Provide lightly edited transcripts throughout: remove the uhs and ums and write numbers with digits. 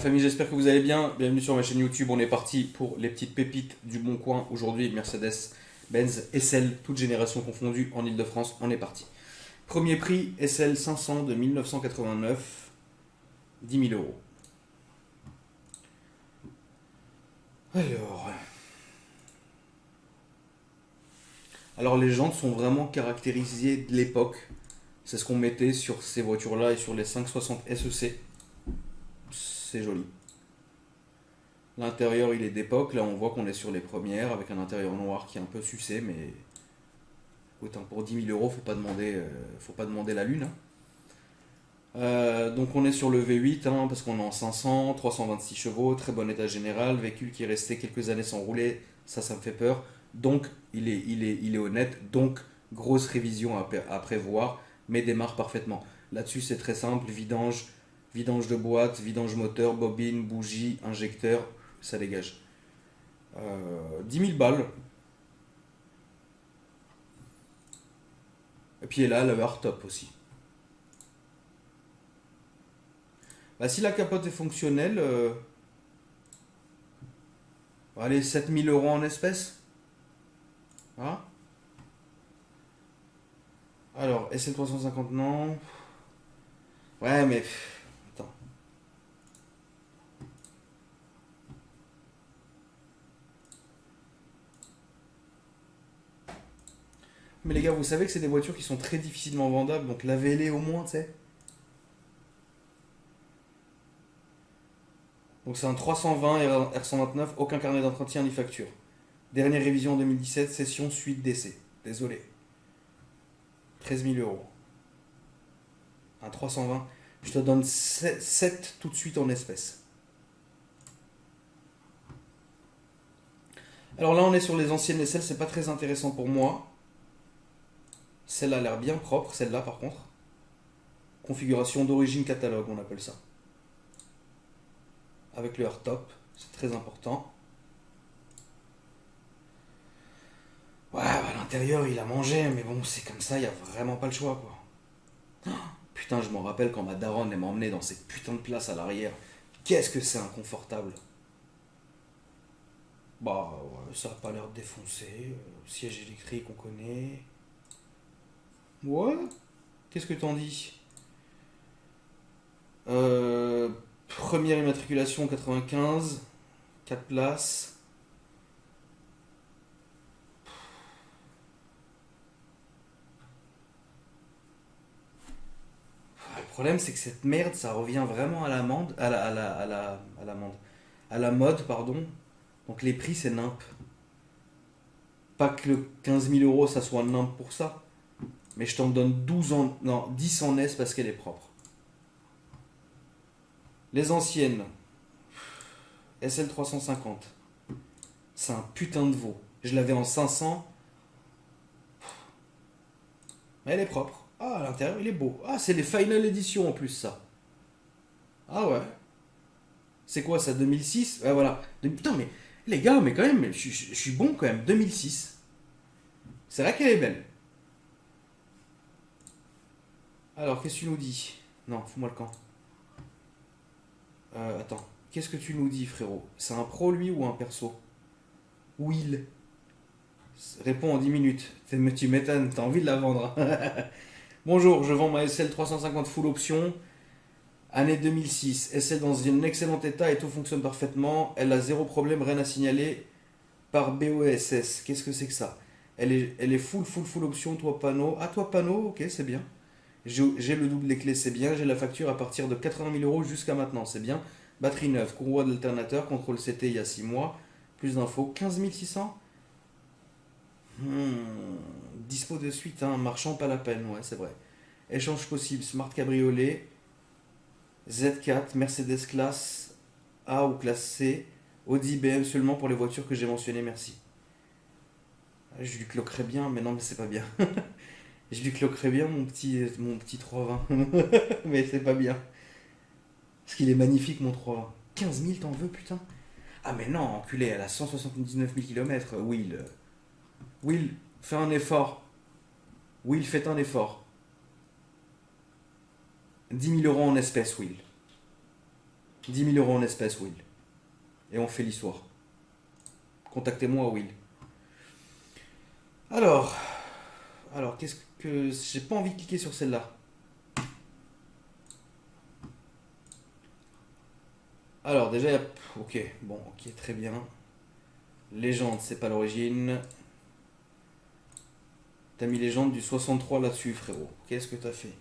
famille, j'espère que vous allez bien. Bienvenue sur ma chaîne YouTube. On est parti pour les petites pépites du Bon Coin. Aujourd'hui, Mercedes-Benz SL, toute génération confondue en Ile-de-France. On est parti. Premier prix SL 500 de 1989, 10 000 euros. Alors les jantes sont vraiment caractérisées de l'époque. C'est ce qu'on mettait sur ces voitures-là et sur les 560 SEC. C'est joli. L'intérieur il est d'époque, là on voit qu'on est sur les premières avec un intérieur noir qui est un peu sucé, mais écoute, hein, pour 10 000 euros, faut pas demander la lune, hein. Donc on est sur le V8, hein, parce qu'on est en 500, 326 chevaux, très bon état général, véhicule qui est resté quelques années sans rouler, ça me fait peur. Donc il est honnête, donc grosse révision à prévoir, mais démarre parfaitement. Là-dessus c'est très simple, vidange de boîte, vidange moteur, bobine, bougie, injecteur, ça dégage. 10 000 balles. Et puis là, le hardtop aussi. Bah, si la capote est fonctionnelle, allez, 7 000 euros en espèces. Hein. Alors, SL350, non. Ouais, mais... Attends. Mais les gars, vous savez que c'est des voitures qui sont très difficilement vendables, donc lavez-les au moins, tu sais. Donc c'est un 320 R129, aucun carnet d'entretien ni facture. Dernière révision en 2017, session suite d'essai. Désolé. 13 000 euros. Un 320. Je te donne 7 tout de suite en espèces. Alors là, on est sur les anciennes SL, c'est pas très intéressant pour moi. Celle-là a l'air bien propre, celle-là par contre. Configuration d'origine catalogue, on appelle ça. Avec le hardtop, c'est très important. Ouais, bah, l'intérieur il a mangé, mais bon, c'est comme ça, il n'y a vraiment pas le choix, quoi. Putain, je m'en rappelle quand ma daronne elle m'emmenait dans cette putain de place à l'arrière. Qu'est-ce que c'est inconfortable. Bah, ouais, ça a pas l'air défoncé. Siège électrique, on connaît. Ouais. Qu'est-ce que t'en dis? Première immatriculation 95, 4 places. Le problème, c'est que cette merde, ça revient vraiment à l'amende, à la mode, pardon. Donc les prix, c'est nimp. Pas que le 15 000 euros, ça soit nimp pour ça. Mais je t'en donne 12 en, non, 10 en S parce qu'elle est propre. Les anciennes, SL350. C'est un putain de veau. Je l'avais en 500. Mais elle est propre. Ah, à l'intérieur, il est beau. Ah, c'est les Final Edition en plus, ça. Ah ouais. C'est quoi ça, 2006? Ouais, voilà. Putain, mais les gars, mais quand même, je suis bon quand même. 2006. C'est vrai qu'elle est belle. Alors, qu'est-ce que tu nous dis? Non, fous-moi le camp. Attends. Qu'est-ce que tu nous dis, frérot? C'est un pro, lui, ou un perso? Will. Réponds en 10 minutes. Tu m'étonnes, t'as envie de la vendre, hein. Bonjour, je vends ma SL 350 full option. Année 2006. SL dans un excellent état et tout fonctionne parfaitement. Elle a zéro problème, rien à signaler par BOSS. Qu'est-ce que c'est que ça? Elle est full option, toit panneau. Ah, toit panneau, ok, c'est bien. J'ai le double des clés, c'est bien. J'ai la facture à partir de 80 000 euros jusqu'à maintenant, c'est bien. Batterie neuve, courroie d'alternateur, contrôle CT il y a 6 mois. Plus d'infos, 15 600. Dispo de suite, hein. Marchand, pas la peine, ouais, c'est vrai. Échange possible, Smart Cabriolet, Z4, Mercedes classe A ou classe C, Audi, BM seulement pour les voitures que j'ai mentionnées, merci. Je lui cloquerais bien, mais non, mais c'est pas bien. Je lui cloquerais bien mon petit 320, mais c'est pas bien. Parce qu'il est magnifique, mon 320. 15 000, t'en veux, putain? Ah, mais non, enculé, elle a 179 000 km, Will. Will, fais un effort. Will, fais un effort. 10 000 euros en espèces, Will. 10 000 euros en espèces, Will. Et on fait l'histoire. Contactez-moi, Will. Alors, qu'est-ce que... J'ai pas envie de cliquer sur celle-là. Alors, déjà, ok, bon, ok, très bien. Légende, c'est pas l'origine. T'as mis légende du 63 là-dessus, frérot. Qu'est-ce que t'as fait?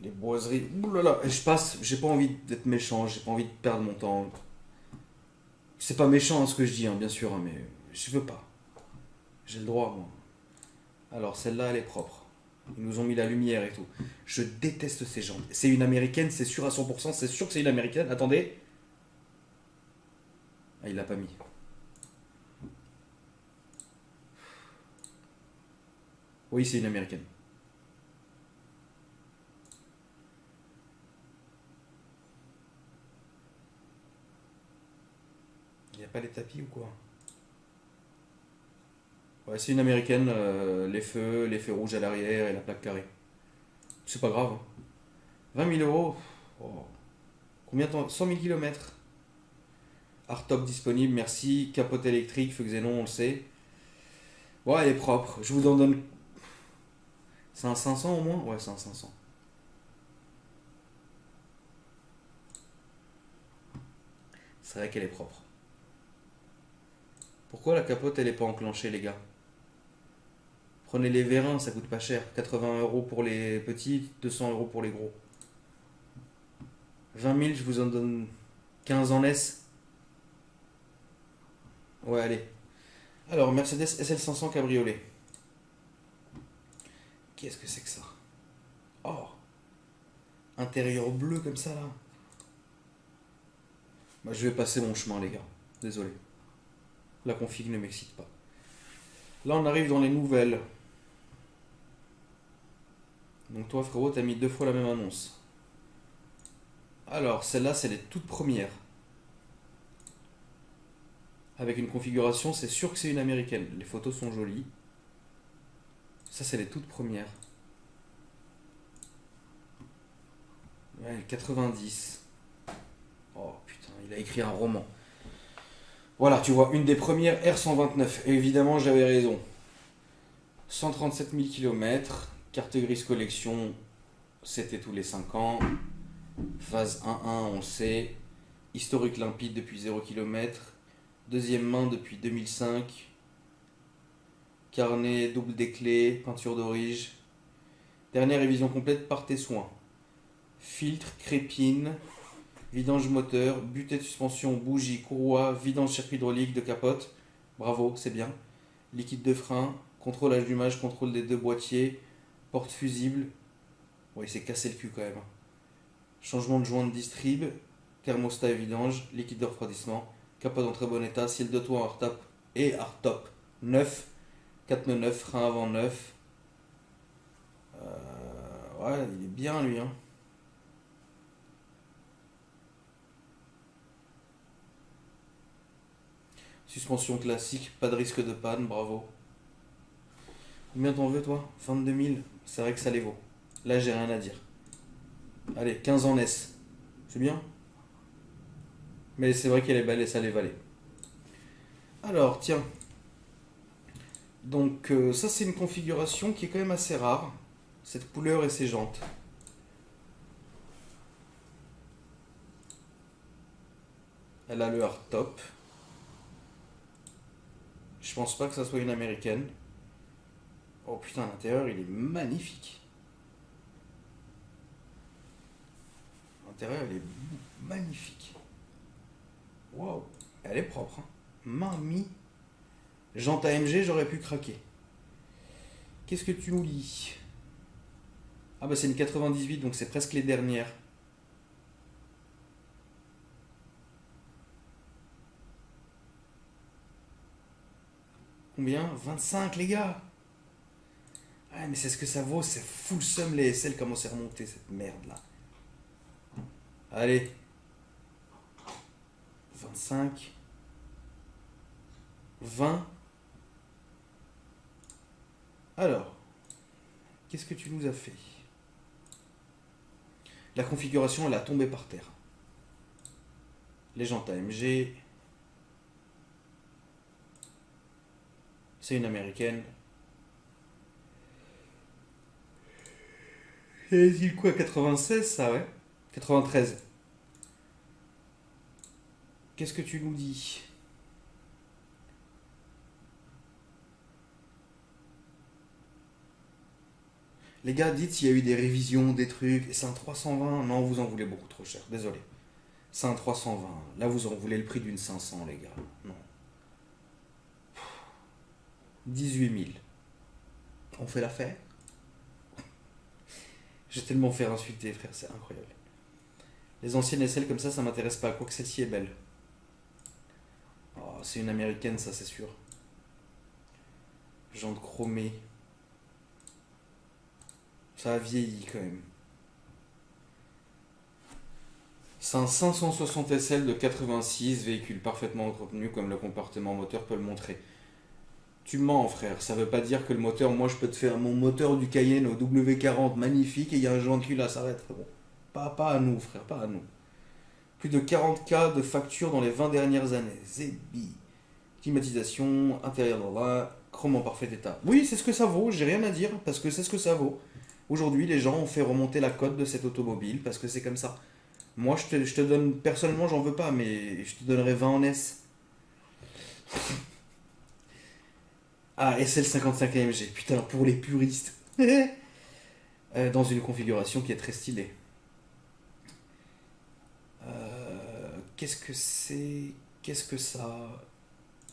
Les boiseries. Oulala, je passe, j'ai pas envie d'être méchant, j'ai pas envie de perdre mon temps. C'est pas méchant ce que je dis, hein, bien sûr, hein, mais je veux pas. J'ai le droit, moi. Alors, celle-là, elle est propre. Ils nous ont mis la lumière et tout. Je déteste ces gens. C'est une américaine, c'est sûr à 100%, c'est sûr que c'est une américaine. Attendez. Ah, il l'a pas mis. Oui, c'est une américaine. Il n'y a pas les tapis ou quoi? Ouais, c'est une américaine, les feux rouges à l'arrière et la plaque carrée. C'est pas grave, hein. 20 000 euros. Oh. Combien de temps? 100 000 kilomètres. Hardtop disponible, merci. Capote électrique, feu xénon, on le sait. Bon, elle est propre. Je vous en donne. C'est un 500 au moins? Ouais, c'est un 500. C'est vrai qu'elle est propre. Pourquoi la capote elle est pas enclenchée, les gars? Prenez les vérins, ça coûte pas cher. 80 euros pour les petits, 200 euros pour les gros. 20 000, je vous en donne 15 en S. Ouais, allez. Alors, Mercedes SL500 cabriolet. Qu'est-ce que c'est que ça? Oh, intérieur bleu comme ça là. Bah, je vais passer mon chemin, les gars. Désolé. La config ne m'excite pas. Là, on arrive dans les nouvelles. Donc toi, frérot, t'as mis 2 fois la même annonce. Alors, celle-là, c'est les toutes premières. Avec une configuration, c'est sûr que c'est une américaine. Les photos sont jolies. Ça, c'est les toutes premières. Ouais, 90. Oh putain, il a écrit un roman. Voilà, tu vois, une des premières R129. Et évidemment, j'avais raison. 137 000 km. Carte grise collection, c'était tous les 5 ans. Phase 1.1, on sait. Historique limpide depuis 0 km. Deuxième main depuis 2005. Carnet double des clés, peinture d'orige. Dernière révision complète par tes soins. Filtre, crépine, vidange moteur, butée de suspension, bougie, courroie, vidange circuit hydraulique de capote. Bravo, c'est bien. Liquide de frein, contrôle allumage, contrôle des 2 boîtiers, porte fusible. Bon, il s'est cassé le cul quand même. Changement de joint de distrib, thermostat et vidange, liquide de refroidissement, capote en très bon état, ciel de toit hardtop et hardtop neuf, 4 pneus neufs, frein avant neuf. Ouais, il est bien lui, hein. Suspension classique, pas de risque de panne, bravo. Combien t'en veux toi? 22 000. C'est vrai que ça les vaut. Là, j'ai rien à dire. Allez, 15 en S. C'est bien. Mais c'est vrai qu'elle est belle et ça les valait. Alors, tiens. Donc, ça, c'est une configuration qui est quand même assez rare. Cette couleur et ces jantes. Elle a le hardtop. Je pense pas que ça soit une américaine. Oh putain, l'intérieur, il est magnifique. L'intérieur, il est magnifique. Waouh, elle est propre, hein. Mamie. Jante AMG, j'aurais pu craquer. Qu'est-ce que tu nous lis? Ah bah c'est une 98, donc c'est presque les dernières. Combien? 25 les gars. Ah mais c'est ce que ça vaut, c'est full sum les SL, comment c'est remonté cette merde là. Allez. 25. 20. Alors, qu'est-ce que tu nous as fait? La configuration, elle a tombé par terre. Les jantes AMG. C'est une américaine. C'est quoi, 96 ça, ouais? 93. Qu'est-ce que tu nous dis? Les gars, dites s'il y a eu des révisions, des trucs. C'est un 320. Non, vous en voulez beaucoup trop cher. Désolé. C'est un 320. Là, vous en voulez le prix d'une 500, les gars. Non. 18 000. On fait l'affaire? J'ai tellement fait insulter, frère. C'est incroyable. Les anciennes SL comme ça m'intéresse pas. Quoique celle-ci est belle. Oh, c'est une américaine, ça, c'est sûr. Jante chromée. Ça a vieilli quand même. C'est un 560 SL de 86, véhicule parfaitement entretenu comme le comportement moteur peut le montrer. Tu mens, frère, ça veut pas dire que le moteur, moi je peux te faire mon moteur du Cayenne au W40 magnifique et il y a un joint de cul là, ça va être bon. Pas à nous, frère, pas à nous. Plus de 40K de factures dans les 20 dernières années. Zébi. Climatisation, intérieur droit, chrome en parfait état. Oui, c'est ce que ça vaut, j'ai rien à dire, parce que c'est ce que ça vaut. Aujourd'hui, les gens ont fait remonter la cote de cette automobile, parce que c'est comme ça. Moi, je te donne, personnellement, j'en veux pas, mais je te donnerai 20 en S. Ah, SL55 AMG, putain, pour les puristes. Dans une configuration qui est très stylée. Qu'est-ce que c'est? Qu'est-ce que ça?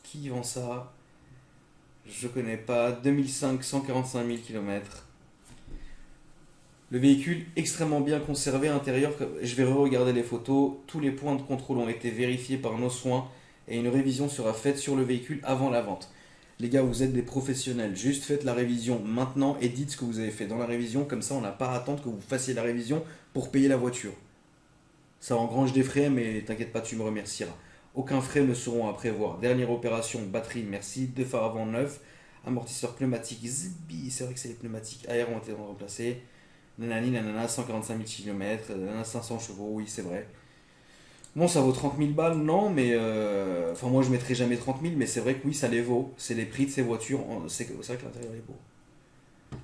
Qui vend ça? Je connais pas. 2005, 145 000 km. Le véhicule extrêmement bien conservé à l'intérieur. Je vais re-regarder les photos. Tous les points de contrôle ont été vérifiés par nos soins et une révision sera faite sur le véhicule avant la vente. Les gars, vous êtes des professionnels. Juste faites la révision maintenant et dites ce que vous avez fait dans la révision. Comme ça, on n'a pas à attendre que vous fassiez la révision pour payer la voiture. Ça engrange des frais, mais t'inquiète pas, tu me remercieras. Aucun frais ne seront à prévoir. Dernière opération, batterie, merci. 2 phares avant neufs. Amortisseur pneumatique, zibi. C'est vrai que c'est les pneumatiques. Air ont été remplacés. Nanani, nanana, 145 000 km, 500 chevaux, oui, c'est vrai. Bon, ça vaut 30 000 balles, non, mais. Enfin, moi, je mettrai jamais 30 000, mais c'est vrai que oui, ça les vaut. C'est les prix de ces voitures. C'est vrai que l'intérieur est beau.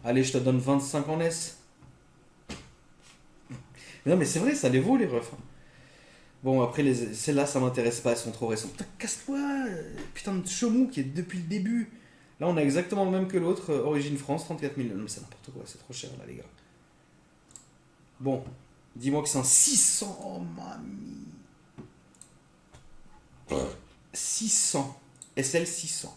Allez, je te donne 25 en S. Mais non, mais c'est vrai, ça les vaut, les refs. Bon, après, celles-là, ça m'intéresse pas, elles sont trop récentes. Putain, casse-toi! Putain de Chemou qui est depuis le début. Là, on a exactement le même que l'autre, Origine France, 34 000. Non, mais c'est n'importe quoi, c'est trop cher, là, les gars. Bon, dis-moi que c'est un 600. Oh, mamie. 600. SL 600.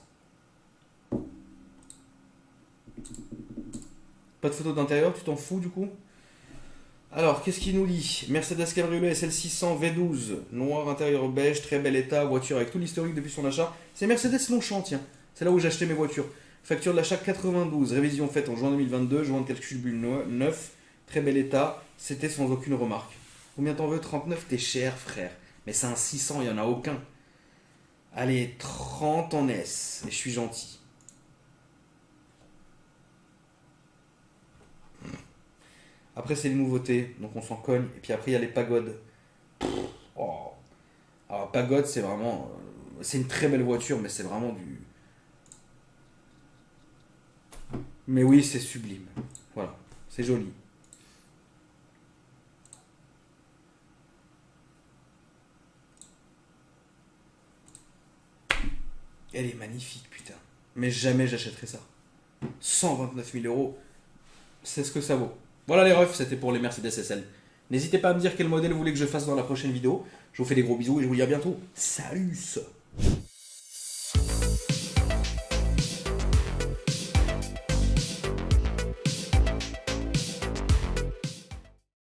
Pas de photo d'intérieur, tu t'en fous du coup? Alors, qu'est-ce qu'il nous dit? Mercedes Cabriolet SL 600 V12, noir intérieur beige, très bel état, voiture avec tout l'historique depuis son achat. C'est Mercedes Longchamp, tiens. C'est là où j'ai acheté mes voitures. Facture de l'achat 92, révision faite en juin 2022, joint de calcul neuf, très bel état, c'était sans aucune remarque. Combien t'en veux? 39? T'es cher, frère. Mais c'est un 600, il n'y en a aucun. Allez, 30 en S, et je suis gentil. Après, c'est les nouveautés, donc on s'en cogne. Et puis après, il y a les pagodes. Oh. Alors, pagode, c'est vraiment. C'est une très belle voiture, mais c'est vraiment du. Mais oui, c'est sublime. Voilà, c'est joli. Elle est magnifique, putain. Mais jamais j'achèterai ça. 129 000 euros, c'est ce que ça vaut. Voilà les refs, c'était pour les Mercedes SL. N'hésitez pas à me dire quel modèle vous voulez que je fasse dans la prochaine vidéo. Je vous fais des gros bisous et je vous dis à bientôt. Salut!